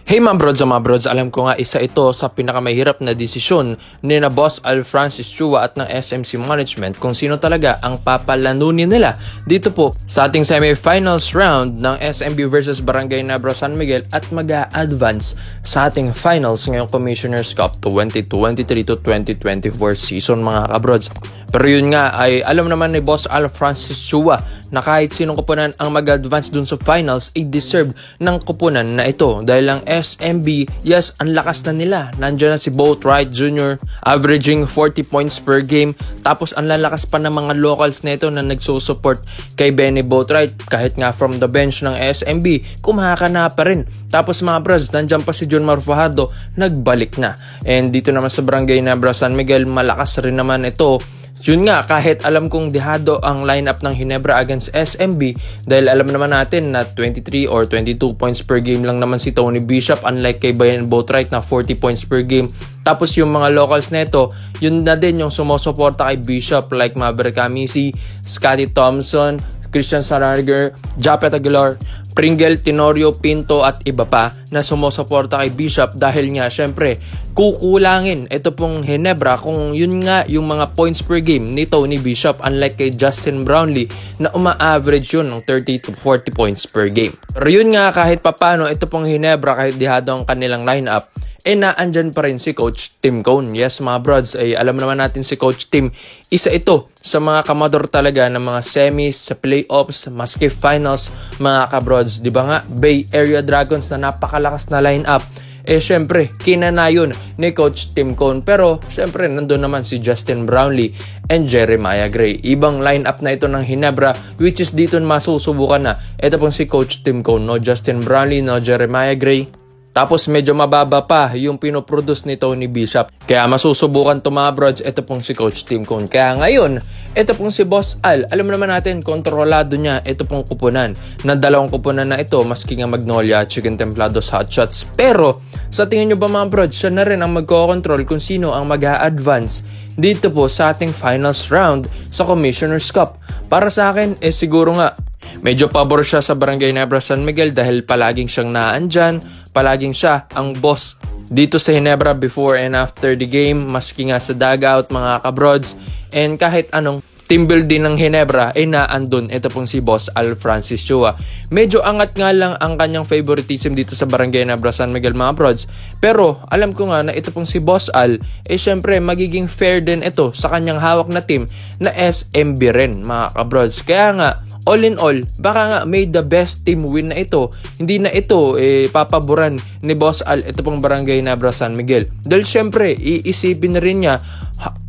Hey mga brods, alam ko nga isa ito sa pinakamahirap na desisyon ni na Boss Al Francis Chua at ng SMC Management kung sino talaga ang papalanunin nila dito po sa ating semifinals round ng SMB versus Barangay Nebra San Miguel at mag-a-advance sa ating finals ngayong Commissioner's Cup 2023 to 2024 season mga kabrods. Pero yun nga ay alam naman ni Boss Al Francis Chua na kahit sinong kupunan ang mag-advance dun sa finals ay deserve ng kupunan na ito dahil lang SMB, yes, ang lakas na nila. Nandiyan na si Boatwright Jr. averaging 40 points per game. Tapos ang lalakas pa ng mga locals na ito na nagsusupport kay Benny Boatwright. Kahit nga from the bench ng SMB, kumakana pa rin. Tapos mga bros, nandiyan pa si John Fajardo, nagbalik na. And dito naman sa Barangay Nebra San Miguel, malakas rin naman ito. Yun nga, kahit alam kong dehado ang lineup ng Ginebra against SMB dahil alam naman natin na 23 or 22 points per game lang naman si Tony Bishop unlike kay Benny Boatwright na 40 points per game. Tapos yung mga locals neto, yun na din yung sumusuporta kay Bishop like Maverick Amisi, Scotty Thompson, Christian Sararger, Japet Aguilar, Pringle, Tenorio, Pinto at iba pa na sumusuporta kay Bishop dahil nga syempre kukulangin ito pong Ginebra kung yun nga yung mga points per game ni Tony Bishop unlike kay Justin Brownlee na uma-average yun ng 30 to 40 points per game. Pero yun nga kahit papano ito pong Ginebra kahit dihado ang kanilang lineup naandyan pa rin si Coach Tim Cone. Yes mga brods, alam naman natin si Coach Tim, isa ito sa mga kamador talaga ng mga semis, sa playoffs, maski finals mga kabrods. Diba nga, Bay Area Dragons na napakalakas na lineup. Syempre, kinanayon ni Coach Tim Cone. Pero, syempre, nandun naman si Justin Brownlee and Jeremiah Gray. Ibang lineup na ito ng Ginebra, which is dito masusubukan na. Ito pong si Coach Tim Cone. No Justin Brownlee, no Jeremiah Gray. Tapos medyo mababa pa yung pinoproduce ni Tony Bishop. Kaya masusubukan to mga brods, ito pong si Coach Tim Cone. Kaya ngayon, ito pong si Boss Al. Alam naman natin, kontrolado niya ito pong kupunan. Na dalawang kupunan na ito, maski nga Magnolia, Chicken Templados, Hot Shots. Pero, sa tingin nyo ba mga brods, siya na rin ang magko-control kung sino ang mag-a-advance dito po sa ating finals round sa Commissioner's Cup. Para sa akin, siguro nga, medyo pabor siya sa Barangay Nebra San Miguel dahil palaging siyang naandyan, palaging siya ang boss dito sa Ginebra before and after the game, maski nga sa dugout mga kabrods. And kahit anong team building ng Ginebra naandun ito pong si Boss Al Francis Chua. Medyo angat nga lang ang kanyang favoritism dito sa Barangay Nebra San Miguel mga brods. Pero alam ko nga na ito pong si Boss Al syempre magiging fair din ito sa kanyang hawak na team na SMB rin mga kabrods. Kaya nga all in all, baka nga made the best team win na ito. Hindi na ito papaboran ni Boss Al ito pong Barangay Nebra San Miguel. Dahil syempre, iisipin na rin niya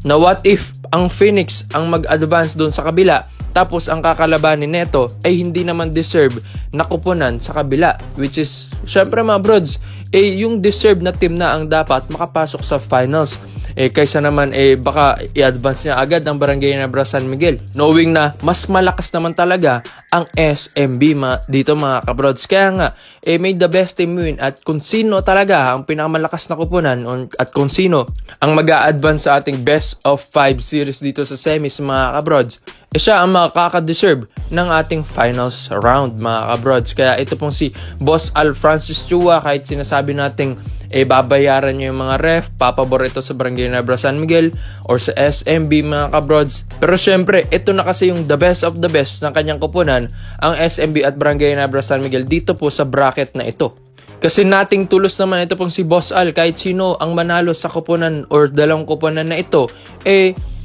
na what if ang Phoenix ang mag-advance doon sa kabila tapos ang kakalabanin neto ay hindi naman deserve na kupunan sa kabila, which is syempre mga brods, yung deserve na team na ang dapat makapasok sa finals. Kaysa naman baka i-advance niya agad ang Barangay Nebra San Miguel knowing na mas malakas naman talaga ang SMB dito mga kabrods. Kaya nga made the best team win at kung sino talaga ang pinakamalakas na kupunan at kung sino ang mag-a-advance sa ating best of 5 series dito sa semis mga kabrods, siya ang makaka-deserve ng ating finals round mga kabrods. Kaya ito pong si Boss Al Francis Chua, kahit sinasabi nating babayaran nyo yung mga ref, papabor ito sa Barangay Nebra San Miguel or sa SMB mga kabrods. Pero syempre, ito na kasi yung the best of the best ng kanyang kupunan, ang SMB at Barangay Nebra San Miguel dito po sa bracket na ito. Kasi nating tulos naman ito pong si Boss Al, kahit sino ang manalo sa kupunan or dalawang kupunan na ito,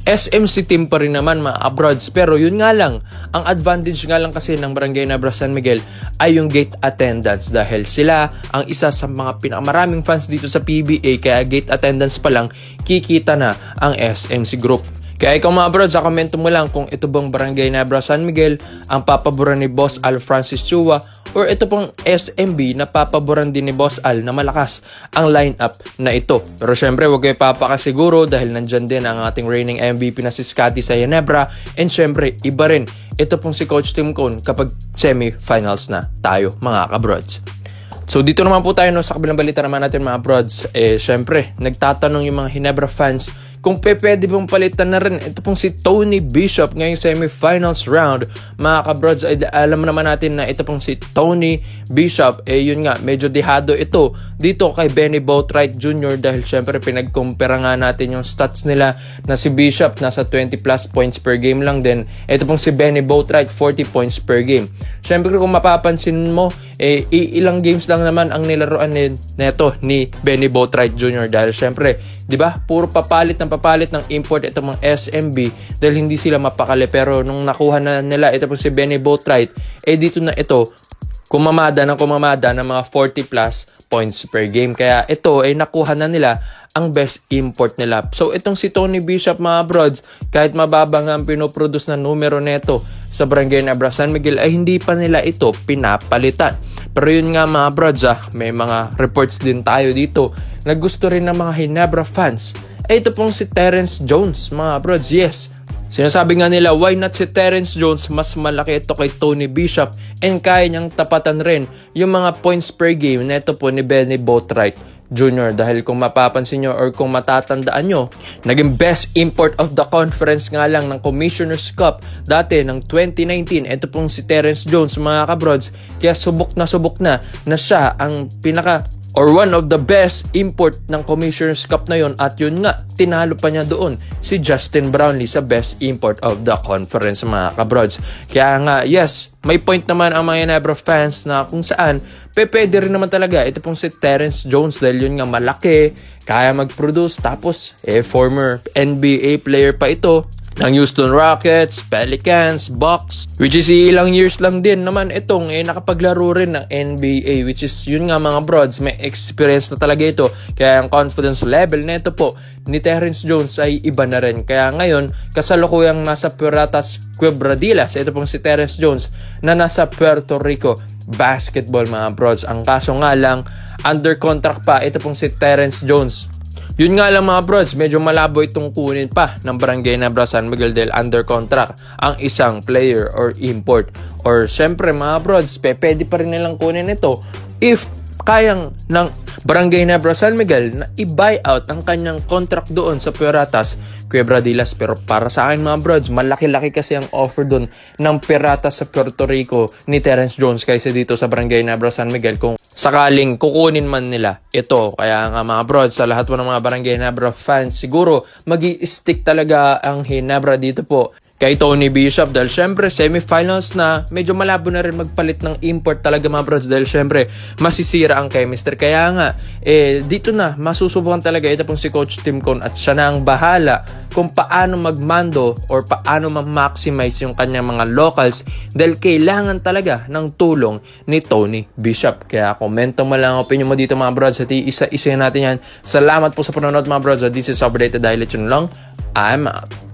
SMC team pa rin naman mga abroads. Pero yun nga lang, ang advantage nga lang kasi ng Barangay Nebra San Miguel ay yung gate attendance dahil sila ang isa sa mga pinakamaraming fans dito sa PBA, kaya gate attendance pa lang kikita na ang SMC group. Kaya ikaw mga brods, sa komento mo lang kung ito bang Barangay Nebra San Miguel ang papaboran ni Boss Al Francis Chua or ito pong SMB na papaboran din ni Boss Al na malakas ang lineup na ito. Pero syempre huwag kayo papakasiguro dahil nandyan din ang ating reigning MVP na si Scotty sa Ginebra. And syempre iba rin ito pong si Coach Tim Cone kapag semi-finals na tayo mga kabrods. So dito naman po tayo sa kabilang balita naman natin mga brods. Syempre nagtatanong yung mga Ginebra fans kung pwede pong palitan na rin ito pong si Tony Bishop ngayong semifinals round, mga kabrods, ay alam naman natin na ito pong si Tony Bishop, yun nga, medyo dehado ito dito kay Benny Boatwright Jr. dahil syempre pinagkumpara nga natin yung stats nila na si Bishop nasa 20 plus points per game lang din. Ito pong si Benny Boatwright 40 points per game. Syempre kung mapapansin mo, ilang games lang naman ang nilaruan neto ni Benny Boatwright Jr. dahil syempre, di ba, puro papalit ng import ito mga SMB dahil hindi sila mapakali. Pero nung nakuha na nila ito po si Benny Boatwright, dito na ito kumamada ng mga 40 plus points per game. Kaya ito ay nakuha na nila ang best import nila. So itong si Tony Bishop, mga brods, kahit mababa nga ang pinoproduce na numero neto sa Barangay Nebra San Miguel, ay hindi pa nila ito pinapalitan. Pero yun nga, mga brods, may mga reports din tayo dito na gusto rin ng mga Ginebra fans. Ito pong si Terrence Jones, mga brods. Yes, sinasabi nga nila, why not si Terrence Jones? Mas malaki ito kay Tony Bishop and kaya niyang tapatan rin yung mga points per game na ito po ni Benny Boatwright Jr. Dahil kung mapapansin nyo or kung matatandaan nyo, naging best import of the conference nga lang ng Commissioner's Cup dati ng 2019. Ito pong si Terrence Jones, mga kabrods. Kaya subok na siya ang one of the best import ng Commissioner's Cup na yon. At yun nga, tinalo pa niya doon si Justin Brownlee sa best import of the conference, mga kabrods. Kaya nga, yes, may point naman ang mga Ginebra fans na kung saan pwede rin naman talaga ito pong si Terrence Jones dahil yun nga malaki, kaya mag-produce, tapos former NBA player pa ito ng Houston Rockets, Pelicans, Bucks, which is ilang years lang din naman itong nakapaglaro rin ng NBA, which is yun nga, mga brods, may experience na talaga ito. Kaya ang confidence level na ito po ni Terrence Jones ay iba na rin. Kaya ngayon, kasalukuyang nasa Piratas Quebradilas, ito pong si Terrence Jones na nasa Puerto Rico basketball, mga brods. Ang kaso nga lang, under contract pa ito pong si Terrence Jones. Yun nga lang, mga brods, medyo malabo itong kunin pa ng Barangay Nebra San Miguel dahil under contract ang isang player or import. Or syempre, mga brods, pwede pa rin nilang kunin ito if kayang ng Barangay Nebra San Miguel na i-buy out ang kanyang contract doon sa Piratas Quebradilas. Pero para sa akin, mga brods, malaki-laki kasi ang offer doon ng Piratas sa Puerto Rico ni Terrence Jones kaysa dito sa Barangay Nebra San Miguel kung sakaling kukunin man nila ito. Kaya nga, mga brods, sa lahat po ng mga Barangay Nebra fans, siguro magi-stick talaga ang Ginebra dito po kay Tony Bishop dahil syempre semifinals na, medyo malabo na rin magpalit ng import talaga, mga brods, dahil syempre masisira ang chemistry. Kaya nga dito na masusubukan talaga ito pong si Coach Tim Cone at siya na ang bahala kung paano magmando or paano ma-maximize yung kanyang mga locals dahil kailangan talaga ng tulong ni Tony Bishop. Kaya komento mo lang ang opinion mo dito, mga brods, at isa-isa natin yan. Salamat po sa panonood, mga brods. This is Updated Highlights lang. I'm out.